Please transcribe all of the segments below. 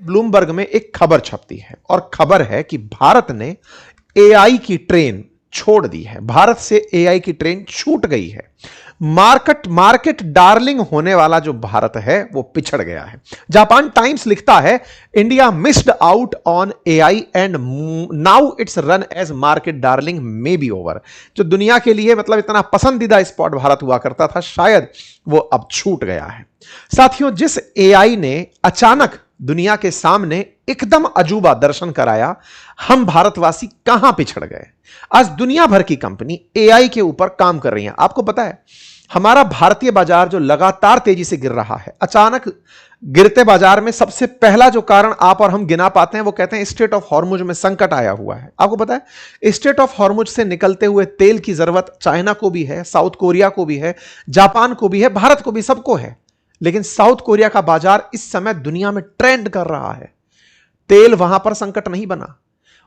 Bloomberg में एक खबर छपती है और खबर है कि भारत ने एआई की ट्रेन छोड़ दी है। भारत से एआई की ट्रेन छूट गई है। मार्केट डार्लिंग होने वाला जो भारत है वो पिछड़ गया है। जापान टाइम्स लिखता है, India missed out on AI and now it's run as market darling may be over. जो दुनिया के लिए मतलब इतना पसंदीदा स्पॉट भारत हुआ करता था, शायद वो अब छूट गया है। साथियों, जिस एआई ने अचानक दुनिया के सामने एकदम अजूबा दर्शन कराया, हम भारतवासी कहां पिछड़ गए। आज दुनिया भर की कंपनी एआई के ऊपर काम कर रही हैं। आपको पता है, हमारा भारतीय बाजार जो लगातार तेजी से गिर रहा है, अचानक गिरते बाजार में सबसे पहला जो कारण आप और हम गिना पाते हैं वो कहते हैं स्ट्रेट ऑफ हॉर्मुज में संकट आया हुआ है। आपको पता है, स्ट्रेट ऑफ हॉर्मुज से निकलते हुए तेल की जरूरत चाइना को भी है, साउथ कोरिया को भी है, जापान को भी है, भारत को भी, सबको है। लेकिन साउथ कोरिया का बाजार इस समय दुनिया में ट्रेंड कर रहा है। तेल वहां पर संकट नहीं बना,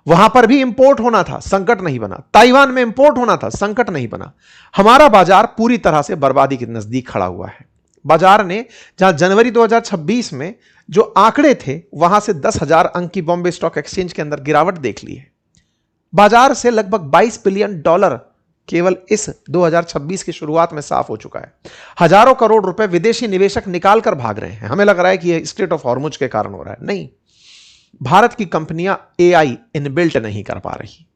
वहां पर भी इंपोर्ट होना था, संकट नहीं बना। ताइवान में इंपोर्ट होना था, संकट नहीं बना। हमारा बाजार पूरी तरह से बर्बादी के नजदीक खड़ा हुआ है। बाजार ने जहां जनवरी 2026 में जो आंकड़े थे वहां से 10,000 अंक की बॉम्बे स्टॉक एक्सचेंज के अंदर गिरावट देख ली है। बाजार से लगभग $22 बिलियन केवल इस 2026 की शुरुआत में साफ हो चुका है। हजारों करोड़ रुपए विदेशी निवेशक निकाल कर भाग रहे हैं। हमें लग रहा है कि यह स्ट्रेट ऑफ हॉर्मुज के कारण हो रहा है, नहीं। भारत की कंपनियां एआई इनबिल्ट नहीं कर पा रही।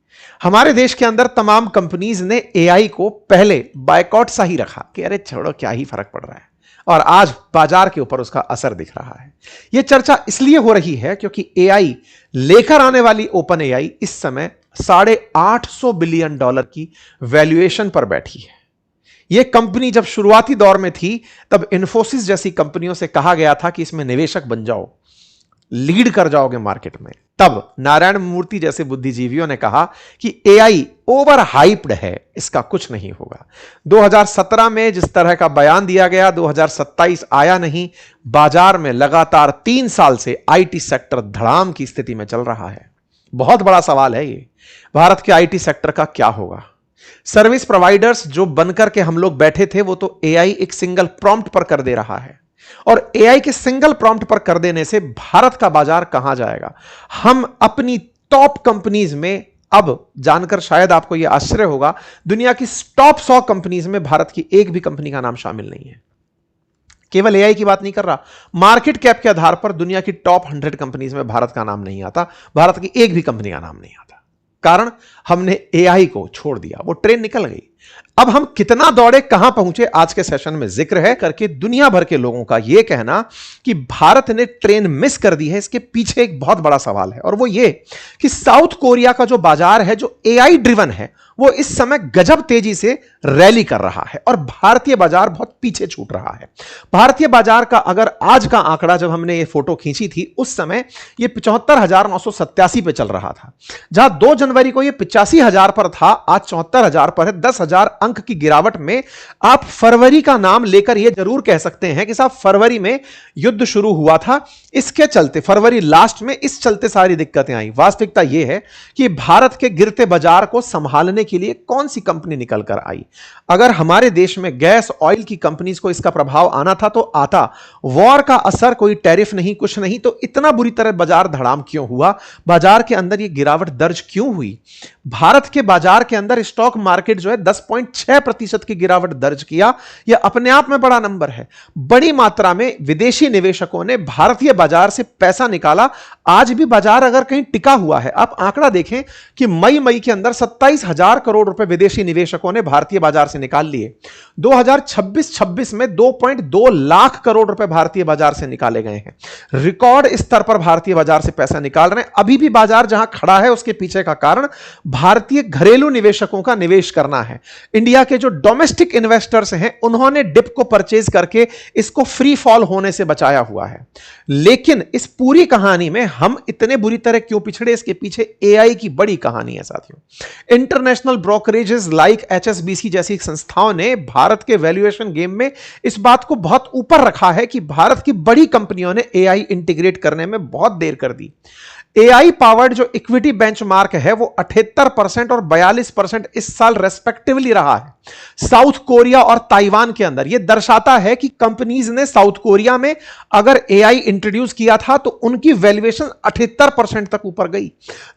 हमारे देश के अंदर तमाम कंपनीज ने एआई को पहले बायकॉट सा ही रखा कि अरे छोड़ो, क्या ही फर्क पड़ रहा है, और आज बाजार के ऊपर उसका असर दिख रहा है। यह चर्चा इसलिए हो रही है क्योंकि एआई लेकर आने वाली ओपन एआई इस समय $850 बिलियन की वैल्यूएशन पर बैठी है। यह कंपनी जब शुरुआती दौर में थी तब इन्फोसिस जैसी कंपनियों से कहा गया था कि इसमें निवेशक बन जाओ, लीड कर जाओगे मार्केट में। तब नारायण मूर्ति जैसे बुद्धिजीवियों ने कहा कि एआई ओवर हाइप्ड है, इसका कुछ नहीं होगा। 2017 में जिस तरह का बयान दिया गया, 2027 आया नहीं। बाजार में लगातार 3 साल से आईटी सेक्टर धड़ाम की स्थिति में चल रहा है। बहुत बड़ा सवाल है ये, भारत के आईटी सेक्टर का क्या होगा। सर्विस प्रोवाइडर्स जो बनकर के हम लोग बैठे थे, वो तो एआई एक सिंगल प्रॉम्प्ट पर कर दे रहा है, और एआई के सिंगल प्रॉम्प्ट पर कर देने से भारत का बाजार कहां जाएगा। हम अपनी टॉप कंपनीज में, अब जानकर शायद आपको यह आश्चर्य होगा, दुनिया की टॉप 100 कंपनीज में भारत की एक भी कंपनी का नाम शामिल नहीं है। केवल एआई की बात नहीं कर रहा, मार्केट कैप के आधार पर दुनिया की टॉप 100 कंपनीज में भारत का नाम नहीं आता। भारत की एक भी कंपनी का नाम नहीं आता। कारण हमने एआई को छोड़ दिया, वो ट्रेन निकल गई। अब हम कितना दौड़े, कहां पहुंचे, आज के सेशन में जिक्र है करके दुनिया भर के लोगों का यह कहना कि भारत ने ट्रेन मिस कर दी है। इसके पीछे एक बहुत बड़ा सवाल है, और वो ये कि साउथ कोरिया का जो बाजार है, जो एआई ड्रिवन है, वो इस समय गजब तेजी से रैली कर रहा है और भारतीय बाजार बहुत पीछे छूट रहा है। भारतीय बाजार का अगर आज का आंकड़ा, जब हमने ये फोटो खींची थी उस समय ये 75,987 पे चल रहा था। जहां 2 जनवरी को ये 85,000 पर था, आज 74,000 पर है। 10,000 अंक की गिरावट में आप फरवरी का नाम लेकर यह जरूर कह सकते हैं कि साहब फरवरी में युद्ध शुरू हुआ था, इसके चलते फरवरी लास्ट में इस चलते सारी दिक्कतें आई। वास्तविकता यह है कि भारत के गिरते बाजार को संभालने के लिए कौन सी कंपनी निकल कर आई। अगर हमारे देश में गैस ऑयल की कंपनीज को इसका प्रभाव आना था तो आता। वॉर का असर, कोई टैरिफ नहीं, कुछ नहीं, तो इतना बुरी तरह बाजार धड़ाम क्यों हुआ, बाजार के अंदर यह गिरावट दर्ज क्यों हुई। भारत के बाजार के अंदर स्टॉक मार्केट जो है 10.6% की गिरावट दर्ज किया। यह अपने आप में बड़ा नंबर है। बड़ी मात्रा में विदेशी निवेशकों ने भारतीय बाजार से पैसा निकाला। आज भी बाजार अगर कहीं टिका हुआ है, आप आंकड़ा देखें कि मई के अंदर 27,000 करोड़ रुपए विदेशी निवेशकों ने भारतीय बाजार से निकाल लिए। 2026 में 2.2 लाख करोड़ रुपए भारतीय बाजार से निकाले गए हैं। रिकॉर्ड स्तर पर भारतीय बाजार से पैसा निकाल रहे हैं। अभी भी बाजार जहां खड़ा है उसके पीछे का कारण भारतीय घरेलू निवेशकों का निवेश करना है। इंडिया के जो डोमेस्टिक इन्वेस्टर्स हैं, उन्होंने डिप को परचेज करके इसको फ्री फॉल होने से बचाया हुआ है। लेकिन इस पूरी कहानी में हम इतने बुरी तरह क्यों पिछड़े, इसके पीछे एआई की बड़ी कहानी है साथियों। इंटरनेशनल ब्रोकरेजेस लाइक एचएसबीसी जैसी संस्थाओं ने भारत के वैल्यूएशन गेम में इस बात को बहुत ऊपर रखा है कि भारत की बड़ी कंपनियों ने एआई इंटीग्रेट करने में बहुत देर कर दी। एआई पावर्ड जो इक्विटी बेंचमार्क है वो 78% और 42% इस साल रेस्पेक्टिवली मैसिवली रहा है साउथ कोरिया और ताइवान के अंदर। यह दर्शाता है कि कंपनीज ने साउथ कोरिया में अगर एआई इंट्रोड्यूस किया था तो उनकी वैल्यूएशन 78% तक ऊपर गई,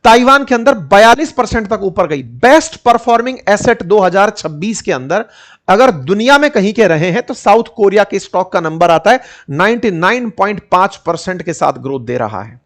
ताइवान के अंदर 42% तक ऊपर गई। बेस्ट परफॉर्मिंग एसेट 2026 के अंदर अगर दुनिया में कहीं के रहे हैं तो साउथ कोरिया के स्टॉक का नंबर आता है 99.5% के साथ ग्रोथ दे रहा है।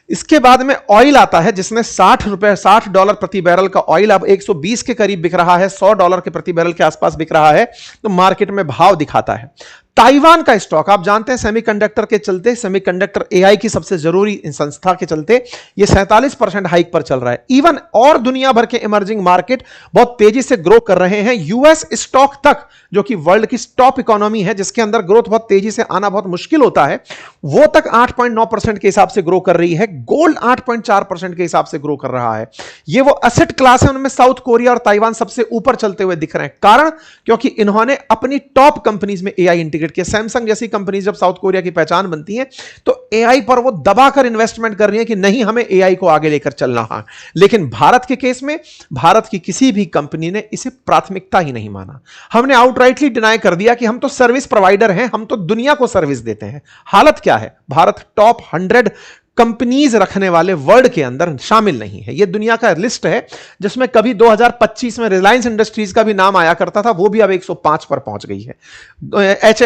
इसके बाद में ऑयल आता है जिसमें $60 प्रति बैरल का ऑयल अब 120 के करीब बिक रहा है, $100 के प्रति बैरल के आसपास बिक रहा है, तो मार्केट में भाव दिखाता है। ताइवान का स्टॉक आप जानते हैं सेमीकंडक्टर के चलते, सेमीकंडक्टर एआई की सबसे जरूरी संस्था के चलते ये 47% हाइक पर चल रहा है। इवन और दुनिया भर के इमर्जिंग मार्केट बहुत तेजी से ग्रो कर रहे हैं। यूएस स्टॉक तक जो कि वर्ल्ड की टॉप इकोनॉमी है जिसके अंदर ग्रोथ बहुत तेजी से आना बहुत मुश्किल होता है, वो तक 8.9% के हिसाब से ग्रो कर रही है। गोल्ड 8.4% के हिसाब से ग्रो कर रहा है। ये वो एसेट क्लास है उनमें साउथ कोरिया और ताइवान सबसे ऊपर चलते हुए दिख रहे हैं। कारण क्योंकि इन्होंने अपनी टॉप कंपनीज में एआई इंटीग्रेट किया। सैमसंग जैसी कंपनी जब साउथ कोरिया की पहचान बनती है तो एआई पर वो दबाकर इन्वेस्टमेंट कर रही है कि नहीं हमें एआई को आगे लेकर चलना है। लेकिन भारत के केस में भारत की किसी भी कंपनी ने इसे प्राथमिकता ही नहीं माना। हमने आउटराइटली डिनाई कर दिया कि हम तो सर्विस प्रोवाइडर हैं, हम तो दुनिया को सर्विस देते हैं। हालत क्या है, भारत टॉप 100 कंपनीज रखने वाले वर्ल्ड के अंदर शामिल नहीं है। यह दुनिया का लिस्ट है जिसमें कभी 2025 में रिलायंस इंडस्ट्रीज का भी नाम आया करता था, वो भी अब 105 पर पहुंच गई है।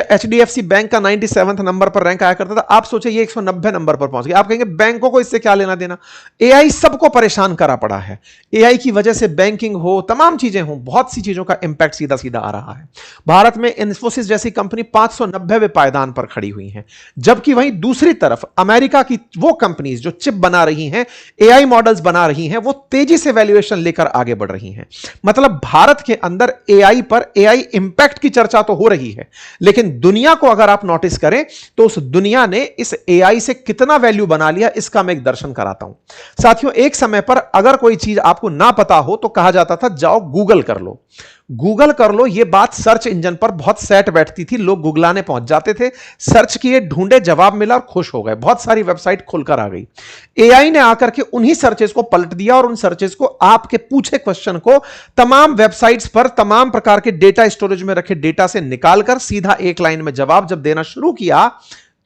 एचडीएफसी बैंक का 97 नंबर पर रैंक आया करता था, आप सोचिए ये 190 नंबर पर पहुंच गई। आप कहेंगे बैंकों को इससे क्या लेना देना। एआई सबको परेशान करा पड़ा है। एआई की वजह से बैंकिंग हो, तमाम चीजें हो, बहुत सी चीजों का इंपैक्ट सीधा सीधा आ रहा है। भारत में इन्फोसिस जैसी कंपनी 590वें पायदान पर खड़ी हुई है, जबकि वहीं दूसरी तरफ अमेरिका की वो कंपनीज जो चिप बना रही हैं, एआई मॉडल्स बना रही हैं, वो तेजी से वैल्यूएशन लेकर आगे बढ़ रही हैं। मतलब भारत के अंदर एआई पर एआई इंपैक्ट की चर्चा तो हो रही है, लेकिन दुनिया को अगर आप नोटिस करें तो उस दुनिया ने इस एआई से कितना वैल्यू बना लिया इसका मैं एक दर्शन कराता हूं। साथियों, एक समय पर अगर कोई चीज आपको ना पता हो तो कहा जाता था जाओ गूगल कर लो, गूगल कर लो। यह बात सर्च इंजन पर बहुत सेट बैठती थी, लोग गूगलाने पहुंच जाते थे, सर्च किए, ढूंढे, जवाब मिला और खुश हो गए। बहुत सारी वेबसाइट खुलकर आ गई। एआई ने आकर के उन्हीं सर्चेस को पलट दिया और उन सर्चेस को आपके पूछे क्वेश्चन को तमाम वेबसाइट्स पर तमाम प्रकार के डेटा स्टोरेज में रखे डेटा से निकालकर सीधा एक लाइन में जवाब जब देना शुरू किया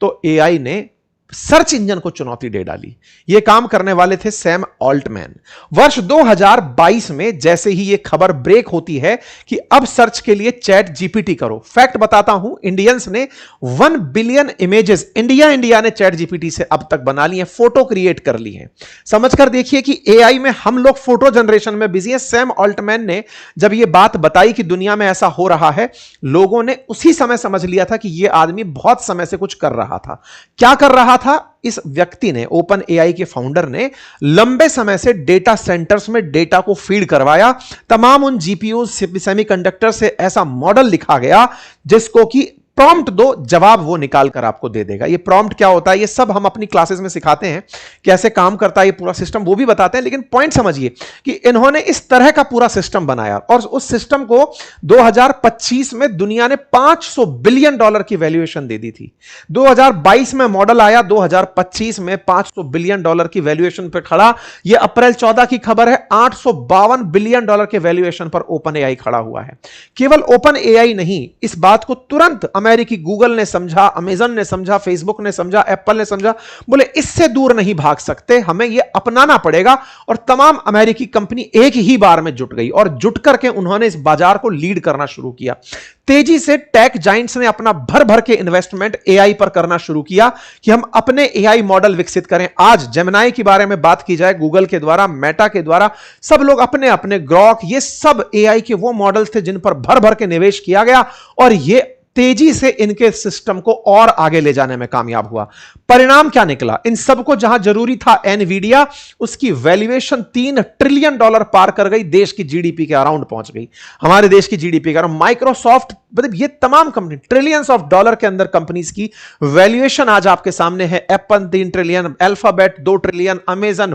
तो एआई ने सर्च इंजन को चुनौती दे डाली। यह काम करने वाले थे सैम ऑल्टमैन। वर्ष 2022 में जैसे ही यह खबर ब्रेक होती है कि अब सर्च के लिए चैट जीपीटी करो, फैक्ट बताता हूं, इंडियंस ने 1 बिलियन इमेजेस इंडिया ने चैट जीपीटी से अब तक बना ली है, फोटो क्रिएट कर ली है। समझकर देखिए कि एआई में हम लोग फोटो जनरेशन में बिजी हैं। सैम ऑल्टमैन ने जब यह बात बताई कि दुनिया में ऐसा हो रहा है, लोगों ने उसी समय समझ लिया था कि यह आदमी बहुत समय से कुछ कर रहा था। क्या कर रहा था? इस व्यक्ति ने, ओपन एआई के फाउंडर ने, लंबे समय से डेटा सेंटर्स में डेटा को फीड करवाया। तमाम उन जीपीयू सेमीकंडक्टर से ऐसा मॉडल लिखा गया जिसको कि प्रॉम्प्ट दो, जवाब वो निकाल कर आपको दे देगा। ये प्रॉम्प्ट क्या होता है, ये सब हम अपनी क्लासेस में सिखाते हैं, कैसे काम करता है ये पूरा सिस्टम, वो भी बताते हैं। लेकिन पॉइंट समझिए कि इन्होंने इस तरह का पूरा सिस्टम बनाया और उस सिस्टम को 2025 में दुनिया ने $500 बिलियन की वैल्यूएशन दे दी थी। 2022 में मॉडल आया, 2025 में $500 बिलियन की वैल्यूएशन पर खड़ा। यह अप्रैल 14 की खबर है। $852 बिलियन के वैल्यूएशन पर ओपन एआई खड़ा हुआ है। केवल ओपन एआई नहीं, इस बात को तुरंत अमेरिकी गूगल ने समझा, अमेजन ने समझा, फेसबुक ने समझा, एप्पल ने समझा। बोले इससे दूर नहीं भाग सकते, हमें यह अपनाना पड़ेगा। और तमाम अमेरिकी कंपनी एक ही बार में जुट गई और जुट करके उन्होंने इस बाजार को लीड करना शुरू किया। तेजी से टेक जाइंट्स ने अपना भर भर के इन्वेस्टमेंट एआई पर करना शुरू किया कि हम अपने एआई मॉडल विकसित करें। आज जेमिनाई के बारे में बात की जाए, गूगल के द्वारा, मेटा के द्वारा, सब लोग अपने अपने ग्रॉक, ये सब एआई के वो मॉडल्स थे जिन पर भर भर के निवेश किया गया और ये तेजी से इनके सिस्टम को और आगे ले जाने में कामयाब हुआ। परिणाम क्या निकला? इन सबको जहां जरूरी था एनवीडिया, उसकी वैल्यूएशन $3 ट्रिलियन पार कर गई, देश की जीडीपी के अराउंड पहुंच गई, हमारे देश की जीडीपी का। माइक्रोसॉफ्ट, मतलब ये तमाम कंपनी, ट्रिलियंस ऑफ डॉलर के अंदर कंपनीज की वैल्यूएशन आज आपके सामने है। Apple 3 trillion, alphabet 2 trillion, Amazon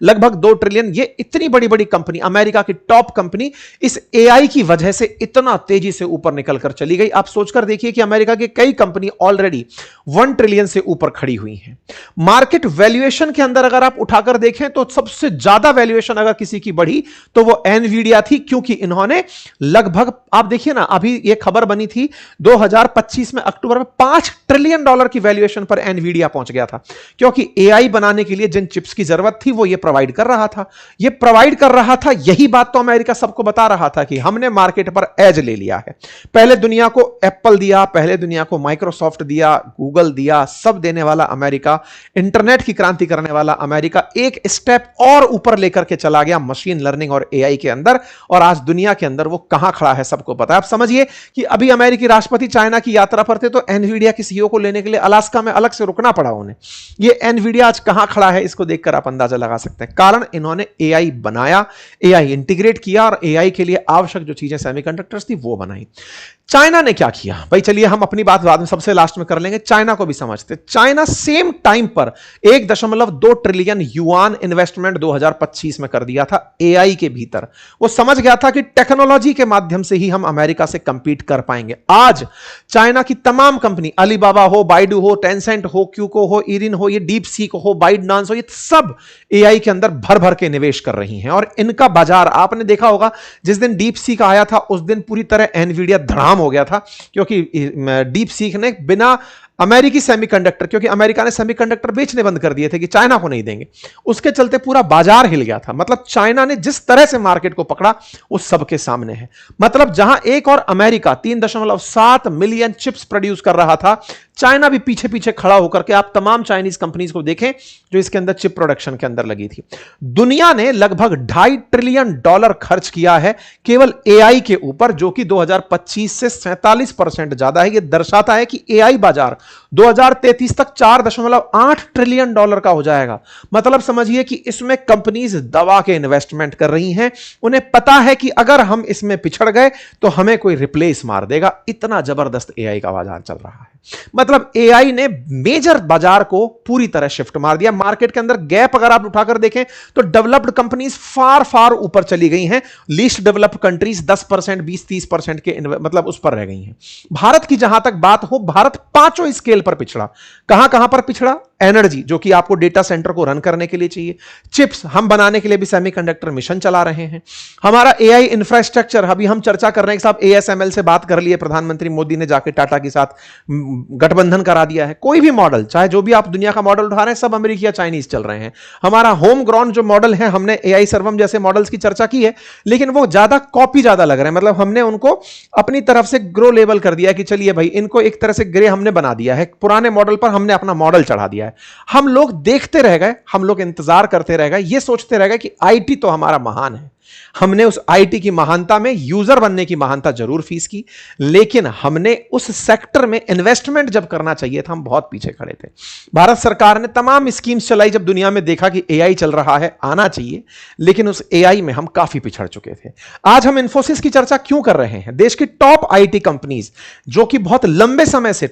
लगभग 2 ट्रिलियन। ये इतनी बड़ी बड़ी कंपनी, अमेरिका की टॉप कंपनी, इस एआई की वजह से इतना तेजी से ऊपर निकल कर चली गई। आप सोच सोचकर देखिए कि अमेरिका की कई कंपनी ऑलरेडी 1 ट्रिलियन से ऊपर खड़ी हुई हैं। मार्केट वैल्यूएशन के अंदर अगर आप उठाकर देखें तो सबसे ज्यादा वैल्यूएशन अगर किसी की बढ़ी तो वो एनवीडिया थी, क्योंकि इन्होंने लगभग, आप देखिए ना, अभी ये खबर बनी थी 2025 में अक्टूबर में $5 ट्रिलियन की वैल्यूएशन पर एनवीडिया पहुंच गया था, क्योंकि एआई बनाने के लिए जिन चिप्स की जरूरत थी वो ये प्रोवाइड कर रहा था। ये प्रोवाइड कर रहा था, यही बात तो अमेरिका सबको बता रहा था कि हमने मार्केट पर एज ले लिया है। पहले दुनिया को एप्पल दिया, पहले दुनिया को माइक्रोसॉफ्ट दिया, गूगल दिया, सब देने वाला अमेरिका, इंटरनेट की क्रांति करने वाला अमेरिका एक स्टेप और ऊपर लेकर के चला गया मशीन लर्निंग और एआई के अंदर, और आज दुनिया के अंदर वो कहां खड़ा है सबको पता है। आप समझिए कि अभी अमेरिकी राष्ट्रपति चाइना की यात्रा पर थे तो एनवीडिया के सीईओ को लेने के लिए अलास्का में अलग से रुकना पड़ा उन्हें। ये एनवीडिया आज कहां खड़ा है इसको देखकर आप अंदाजा लगा सकते हैं। कारण इन्होंने एआई बनाया, एआई इंटीग्रेट किया और एआई के लिए आवश्यक जो चीजें सेमीकंडक्टर्स थी वो बनाई। चाइना ने क्या किया भाई, चलिए हम अपनी बात बाद में सबसे लास्ट में कर लेंगे, चाइना को भी समझते। चाइना सेम टाइम पर 1.2 ट्रिलियन युआन इन्वेस्टमेंट 2025 में कर दिया था एआई के भीतर। वो समझ गया था कि टेक्नोलॉजी के माध्यम से ही हम अमेरिका से कंपीट कर पाएंगे। आज चाइना की तमाम कंपनी, अलीबाबा हो, बाइडू हो, टेंसेंट हो, क्यूको हो, इरिन हो, ये डीप सीक हो, बाइटडांस हो, ये सब एआई के अंदर भर भर के निवेश कर रही हैं। और इनका बाजार आपने देखा होगा, जिस दिन डीप सीक आया था उस दिन पूरी तरह एनवीडिया धड़ाम हो गया था, क्योंकि डीप सीक ने बिना अमेरिकी सेमीकंडक्टर, क्योंकि अमेरिका ने सेमीकंडक्टर बेचने बंद कर दिए थे कि चाइना को नहीं देंगे, उसके चलते पूरा बाजार हिल गया था। मतलब चाइना ने जिस तरह से मार्केट को पकड़ा वो सबके सामने है। मतलब जहां एक और अमेरिका 3.7 मिलियन चिप्स प्रोड्यूस कर रहा था, चाइना भी पीछे पीछे खड़ा होकर के, आप तमाम चाइनीज कंपनीज को देखें जो इसके अंदर चिप प्रोडक्शन के अंदर लगी थी। दुनिया ने लगभग $2.5 ट्रिलियन खर्च किया है केवल एआई के ऊपर, जो कि 2025 से 47% ज्यादा है। यह दर्शाता है कि एआई बाजार 2033 तक $4.8 ट्रिलियन का हो जाएगा। मतलब समझिए कि इसमें कंपनीज दबा के इन्वेस्टमेंट कर रही हैं। उन्हें पता है कि अगर हम इसमें पिछड़ गए तो हमें कोई रिप्लेस मार देगा। इतना जबरदस्त एआई का बाजार चल रहा है। मतलब एआई ने मेजर बाजार को पूरी तरह शिफ्ट मार दिया। मार्केट के अंदर गैप अगर आप उठाकर देखें तो डेवलप्ड कंपनीज फार फार ऊपर चली गई हैं, लीस्ट डेवलप्ड कंट्रीज 10%, 20-30% के मतलब उस पर रह गई हैं। भारत की जहां तक बात हो, भारत 5 स्केल पर पिछड़ा। कहां कहां पर पिछड़ा? एनर्जी, जो कि आपको डेटा सेंटर को रन करने के लिए चाहिए। चिप्स हम बनाने के लिए भी सेमीकंडक्टर मिशन चला रहे हैं। हमारा एआई इंफ्रास्ट्रक्चर, अभी हम चर्चा कर रहे हैं कि साहब एएसएमएल से बात कर लिए, प्रधानमंत्री मोदी ने जाके टाटा के साथ गठबंधन करा दिया है। कोई भी मॉडल, चाहे जो भी आप दुनिया का मॉडल उठा रहे हैं, सब अमेरिकी या चाइनीज चल रहे हैं। हमारा होम ग्राउंड जो मॉडल है, हमने एआई सर्वम जैसे मॉडल्स की चर्चा की है, लेकिन वो ज्यादा कॉपी ज्यादा लग रहे हैं। मतलब हमने उनको अपनी तरफ से ग्रो लेवल कर दिया कि चलिए भाई, इनको एक तरह से ग्रे हमने बना दिया है, पुराने मॉडल पर हमने अपना मॉडल चढ़ा दिया है। हम लोग देखते रह गए, हम लोग इंतजार करते रह गए, ये सोचते रह गए कि आईटी तो हमारा महान है। हमने उस आईटी की महानता में यूजर बनने की महानता जरूर फीस की, लेकिन हमने उस सेक्टर में इन्वेस्टमेंट जब करना चाहिए था, हम बहुत पीछे खड़े थे। भारत सरकार ने तमाम स्कीम्स चलाई, जब दुनिया में देखा कि एआई चल रहा है, आना चाहिए, लेकिन उस एआई में हम काफी पिछड़ चुके थे। आज हम इन्फोसिस की चर्चा क्यों कर रहे हैं? देश की टॉप आईटी कंपनीज, जो कि बहुत लंबे समय से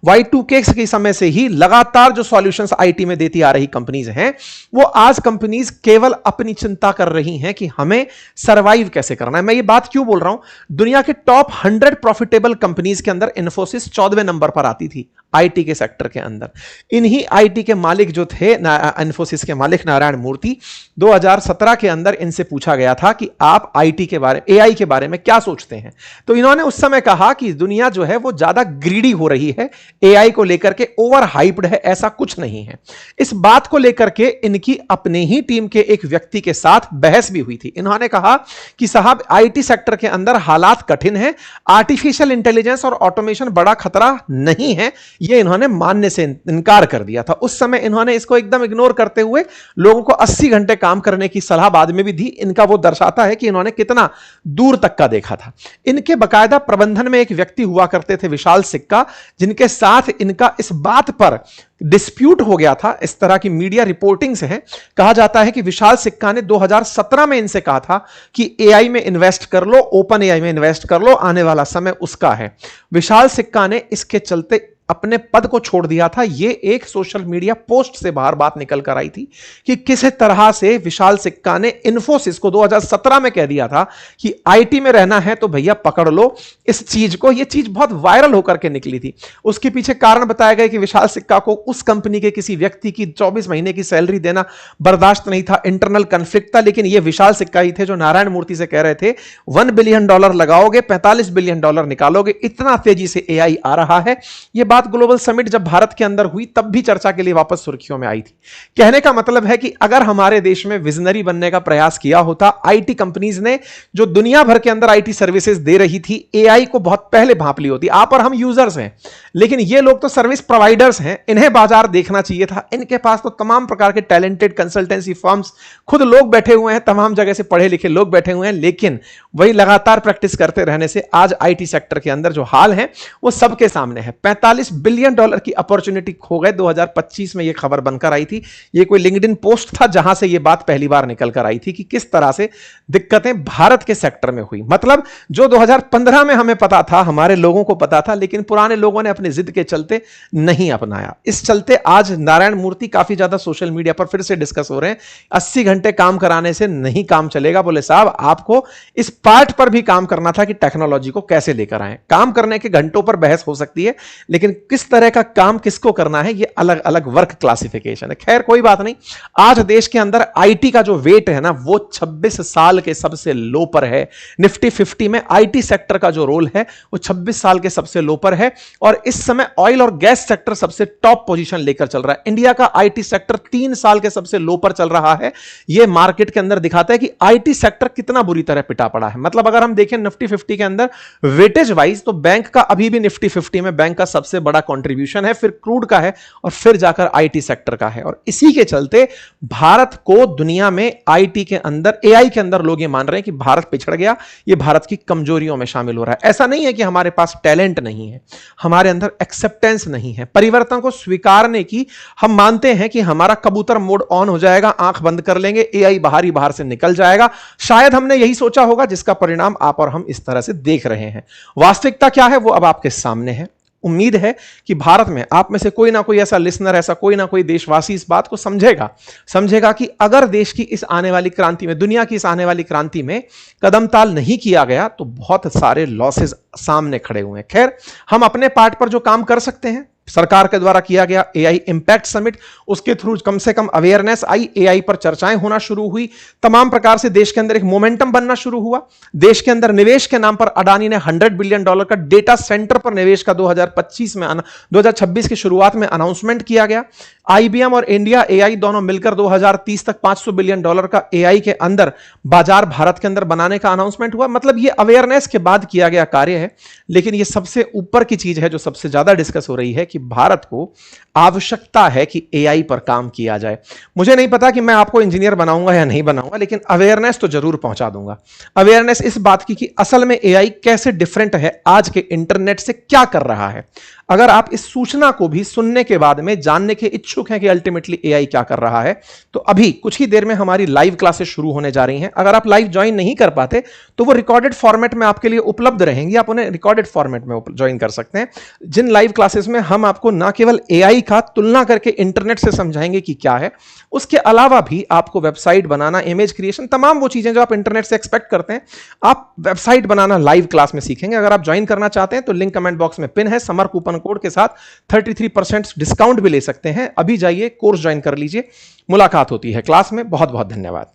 Y2K के समय से ही लगातार जो सॉल्यूशंस आईटी में देती आ रही कंपनीज हैं, वो आज कंपनीज केवल अपनी चिंता कर रही हैं कि हमें सरवाइव कैसे करना है। मैं ये बात क्यों बोल रहा हूं? दुनिया के टॉप 100 प्रॉफिटेबल कंपनीज के अंदर इन्फोसिस 14वें नंबर पर आती थी आईटी के सेक्टर के अंदर। इन्हीं आईटी के मालिक जो थे, इन्फोसिस के मालिक नारायण मूर्ति, 2017 के अंदर इनसे पूछा गया था कि आप आईटी के बारे, एआई के बारे में क्या सोचते हैं? तो इन्होंने उस समय कहा कि दुनिया जो है वो ज्यादा ग्रीडी हो रही है, एआई को लेकर के ओवर हाइप्ड है, ऐसा कुछ नहीं है। इस बात को लेकर के इनकी अपने ही टीम के एक व्यक्ति के साथ बहस भी हुई थी। इन्होंने कहा कि साहब, आईटी सेक्टर के अंदर हालात कठिन है, आर्टिफिशियल इंटेलिजेंस और ऑटोमेशन बड़ा खतरा नहीं है, ये इन्होंने मानने से इनकार कर दिया था। उस समय इन्होंने इसको एकदम इग्नोर करते हुए लोगों को 80 घंटे काम करने की सलाह बाद में भी दी। इनका वो दर्शाता है कि इन्होंने कितना दूर तक का देखा था। इनके बाकायदा प्रबंधन में एक व्यक्ति हुआ करते थे, विशाल सिक्का, जिनके साथ इनका इस बात पर डिस्प्यूट हो गया था। इस तरह की मीडिया रिपोर्टिंग से है, कहा जाता है कि विशाल सिक्का ने 2017 में इनसे कहा था कि एआई में इन्वेस्ट कर लो, ओपन एआई में इन्वेस्ट कर लो, आने वाला समय उसका है। विशाल सिक्का ने इसके चलते अपने पद को छोड़ दिया था। यह एक सोशल मीडिया पोस्ट से बाहर बात निकल कर आई थी कि किस तरह से विशाल सिक्का ने इन्फोसिस को 2017 में कह दिया था कि आईटी में रहना है तो भैया पकड़ लो इस चीज को। यह चीज बहुत वायरल होकर के निकली थी। उसके पीछे कारण बताया गया कि विशाल सिक्का को उस कंपनी के किसी व्यक्ति की 24 महीने की सैलरी देना बर्दाश्त नहीं था, इंटरनल कन्फ्लिक्ट था। लेकिन यह विशाल सिक्का ही थे जो नारायण मूर्ति से कह रहे थे $1 बिलियन लगाओगे, $45 बिलियन निकालोगे, इतना तेजी से एआई आ रहा है। यह बात ग्लोबल समिट जब भारत के अंदर हुई तब भी चर्चा के लिए वापस सुर्खियों में आई थी। कहने का मतलब है कि अगर हमारे देश में विजनरी बनने का प्रयास किया होता, आईटी कंपनीज ने जो दुनिया भर के अंदर आईटी सर्विसेज दे रही थी, एआई को बहुत पहले भांप ली होती। आप और हम यूजर्स हैं, लेकिन ये लोग तो सर्विस प्रोवाइडर्स हैं, इन्हें बाजार देखना चाहिए था। इनके पास तो तमाम प्रकार के टैलेंटेड कंसल्टेंसी फर्म्स, खुद लोग बैठे हुए हैं, तमाम जगह से पढ़े लिखे लोग बैठे हुए हैं, लेकिन वही लगातार प्रैक्टिस करते रहने से आज आईटी सेक्टर के अंदर जो हाल है वो सबके सामने है। $45 बिलियन की अपॉर्चुनिटी खो गए। 2025 में यह खबर बनकर आई थी। यह कोई लिंक्डइन पोस्ट था जहां से यह बात पहली बार निकल कर आई थी कि किस तरह से दिक्कतें भारत के सेक्टर में हुई। मतलब जो 2015 में हमें पता था, हमारे लोगों को पता था, लेकिन पुराने लोगों ने अपनी जिद के चलते नहीं अपनाया। इस चलते आज नारायण मूर्ति काफी ज्यादा सोशल मीडिया पर फिर से डिस्कस हो रहे हैं। 80 घंटे काम कराने से नहीं काम चलेगा। बोले साहब आपको इस पार्ट पर भी काम करना था कि टेक्नोलॉजी को कैसे लेकर आए। काम करने के घंटों पर बहस हो सकती है, लेकिन किस तरह का काम किसको करना है यह अलग अलग वर्क क्लासिफिकेशन है। खैर कोई बात नहीं। आज देश के अंदर आईटी का जो वेट है ना वो 26 साल के सबसे लो पर है। निफ्टी 50 में आईटी सेक्टर का जो रोल है वो 26 साल के सबसे लो पर है। और इस समय ऑयल और गैस सेक्टर सबसे टॉप पोजीशन लेकर चल रहा है। इंडिया का आईटी सेक्टर 3 साल के सबसे लो पर चल रहा है। यह मार्केट के अंदर दिखाता है कि आईटी सेक्टर कितना बुरी तरह पिटा पड़ा है। मतलब अगर हम देखें निफ्टी 50 के अंदर वेटेज वाइज तो बैंक का अभी भी निफ्टी 50 में बैंक का सबसे बड़ा कंट्रीब्यूशन है, फिर क्रूड का है और फिर जाकर आईटी सेक्टर का है। और इसी के चलते भारत को दुनिया में आईटी के अंदर, एआई के अंदर लोग ये मान रहे हैं कि भारत पिछड़ गया, ये भारत की कमजोरियों में शामिल हो रहा है। ऐसा नहीं है कि हमारे पास टैलेंट नहीं है, हमारे अंदर एक्सेप्टेंस नहीं है, परिवर्तन को स्वीकारने की हम मानते हैं कि हमारा कबूतर मोड ऑन हो जाएगा, आंख बंद कर लेंगे, एआई बाहर ही बाहर से निकल जाएगा। शायद हमने यही सोचा होगा, जिसका परिणाम आप और हम इस तरह से देख रहे हैं। वास्तविकता क्या है वो अब आपके सामने है। उम्मीद है कि भारत में आप में से कोई ना कोई ऐसा लिसनर, ऐसा कोई ना कोई देशवासी इस बात को समझेगा कि अगर देश की इस आने वाली क्रांति में, दुनिया की इस आने वाली क्रांति में कदम ताल नहीं किया गया तो बहुत सारे लॉसेस सामने खड़े हुए हैं। खैर हम अपने पार्ट पर जो काम कर सकते हैं, सरकार के द्वारा किया गया एआई इंपैक्ट समिट, उसके थ्रू कम से कम अवेयरनेस आई, एआई पर चर्चाएं होना शुरू हुई, तमाम प्रकार से देश के अंदर एक मोमेंटम बनना शुरू हुआ। देश के अंदर निवेश के नाम पर अडानी ने $100 बिलियन का डेटा सेंटर पर निवेश का 2026 की शुरुआत में अनाउंसमेंट किया गया। आईबीएम और इंडिया एआई दोनों मिलकर 2030 तक $500 बिलियन का एआई के अंदर बाजार भारत के अंदर बनाने का अनाउंसमेंट हुआ। मतलब ये अवेयरनेस के बाद किया गया कार्य है। लेकिन ये सबसे ऊपर की चीज है जो सबसे ज्यादा डिस्कस हो रही है कि भारत को आवश्यकता है कि एआई पर काम किया जाए। मुझे नहीं पता कि मैं आपको इंजीनियर बनाऊंगा या नहीं बनाऊंगा, लेकिन अवेयरनेस तो जरूर पहुंचा दूंगा। अवेयरनेस इस बात की कि असल में एआई कैसे डिफरेंट है, आज के इंटरनेट से क्या कर रहा है। अगर आप इस सूचना को भी सुनने के बाद में जानने के इच्छुक हैं कि अल्टीमेटली एआई क्या कर रहा है, तो अभी कुछ ही देर में हमारी लाइव क्लासेस शुरू होने जा रही हैं। अगर आप लाइव ज्वाइन नहीं कर पाते तो वो रिकॉर्डेड फॉर्मेट में आपके लिए उपलब्ध रहेंगी, आप उन्हें रिकॉर्डेड फॉर्मेट में ज्वाइन कर सकते हैं। जिन लाइव क्लासेस में हम आपको ना केवल एआई का तुलना करके इंटरनेट से समझाएंगे कि क्या है, उसके अलावा भी आपको वेबसाइट बनाना, इमेज क्रिएशन, तमाम वो चीजें जो आप इंटरनेट से एक्सपेक्ट करते हैं, आप वेबसाइट बनाना लाइव क्लास में सीखेंगे। अगर आप ज्वाइन करना चाहते हैं तो लिंक कमेंट बॉक्स में पिन है, समर कूपन कोड के साथ 33% डिस्काउंट भी ले सकते हैं। अभी जाइए कोर्स ज्वाइन कर लीजिए। मुलाकात होती है क्लास में। बहुत बहुत धन्यवाद।